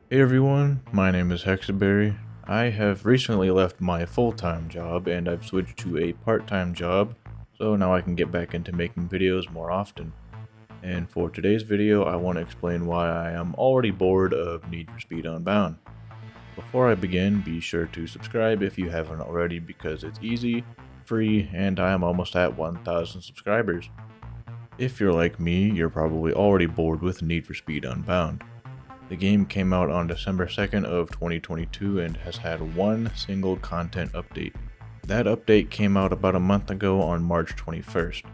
Hey everyone, my name is Hexaberry. I have recently left my full-time job and I've switched to a part-time job, so now I can get back into making videos more often. And for today's video, I want to explain why I am already bored of Need for Speed Unbound. Before I begin, be sure to subscribe if you haven't already because it's easy, free, and I am almost at 1,000 subscribers. If you're like me, you're probably already bored with Need for Speed Unbound. The game came out on December 2nd of 2022 and has had one single content update. That update came out about a month ago on March 21st.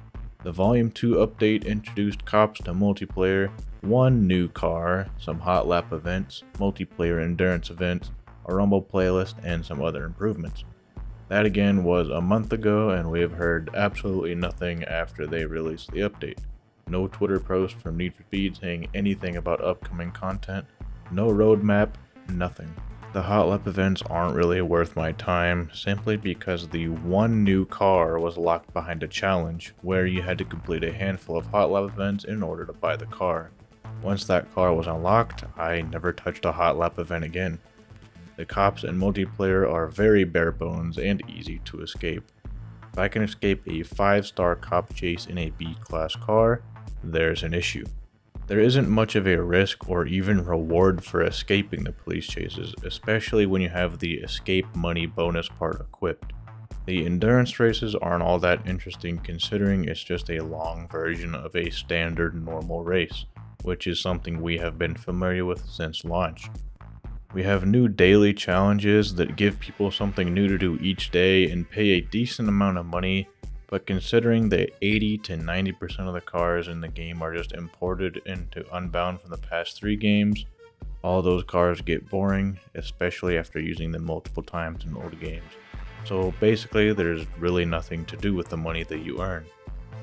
The Volume 2 update introduced cops to multiplayer, one new car, some hot lap events, multiplayer endurance events, a rumble playlist, and some other improvements. That again was a month ago and we have heard absolutely nothing after they released the update. No Twitter post from Need for Speed saying anything about upcoming content, no roadmap, nothing. The hot lap events aren't really worth my time simply because the one new car was locked behind a challenge where you had to complete a handful of hot lap events in order to buy the car. Once that car was unlocked, I never touched a hot lap event again. The cops and multiplayer are very bare bones and easy to escape. If I can escape a 5-star cop chase in a B-class car, there's an issue. There isn't much of a risk or even reward for escaping the police chases, especially when you have the escape money bonus part equipped. The endurance races aren't all that interesting considering it's just a long version of a standard normal race, which is something we have been familiar with since launch. We have new daily challenges that give people something new to do each day and pay a decent amount of money, but considering that 80 to 90% of the cars in the game are just imported into Unbound from the past 3 games, all those cars get boring, especially after using them multiple times in old games. So basically there's really nothing to do with the money that you earn.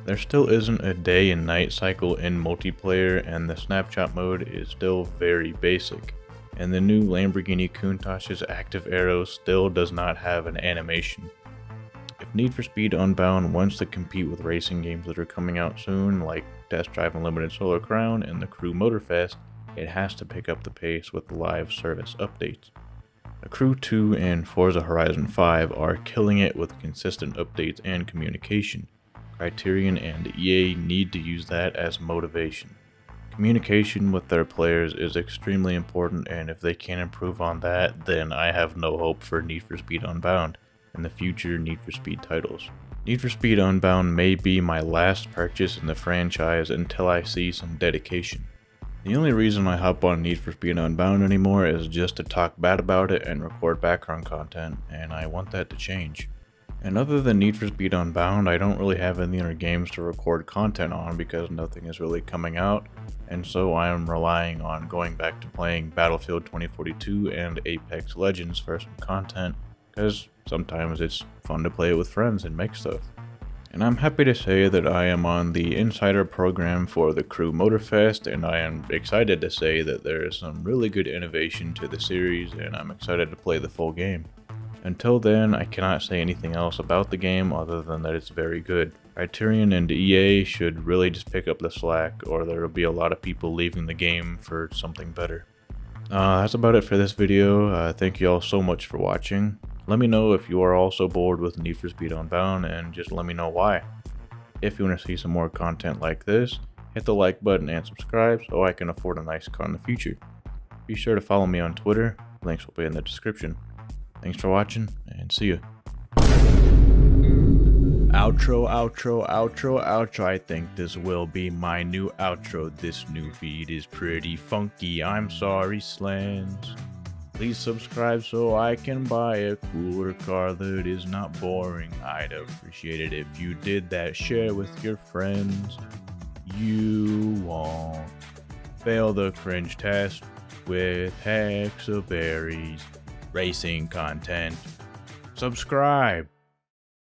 There still isn't a day and night cycle in multiplayer and the snapshot mode is still very basic. And the new Lamborghini Countach's active arrow still does not have an animation. If Need for Speed Unbound wants to compete with racing games that are coming out soon, like Test Drive Unlimited Solar Crown and the Crew Motorfest, it has to pick up the pace with live service updates. The Crew 2 and Forza Horizon 5 are killing it with consistent updates and communication. Criterion and EA need to use that as motivation. Communication with their players is extremely important, and if they can't improve on that, then I have no hope for Need for Speed Unbound and the future Need for Speed titles. Need for Speed Unbound may be my last purchase in the franchise until I see some dedication. The only reason I hop on Need for Speed Unbound anymore is just to talk bad about it and record background content, and I want that to change. And other than Need for Speed Unbound, I don't really have any other games to record content on because nothing is really coming out, and so I am relying on going back to playing Battlefield 2042 and Apex Legends for some content, because sometimes it's fun to play it with friends and make stuff. And I'm happy to say that I am on the insider program for the Crew Motorfest, and I am excited to say that there is some really good innovation to the series, and I'm excited to play the full game. Until then, I cannot say anything else about the game other than that it's very good. Criterion and EA should really just pick up the slack, or there will be a lot of people leaving the game for something better. That's about it for this video. Thank you all so much for watching. Let me know if you are also bored with Need for Speed Unbound, and just let me know why. If you want to see some more content like this, hit the like button and subscribe so I can afford a nice car in the future. Be sure to follow me on Twitter, links will be in the description. Thanks for watching, and see ya. Outro, outro, outro, outro. I think this will be my new outro. This new beat is pretty funky. I'm sorry, Slans. Please subscribe so I can buy a cooler car that is not boring. I'd appreciate it if you did that. Share with your friends. You won't fail the cringe test with Hexaberry's racing content. Subscribe.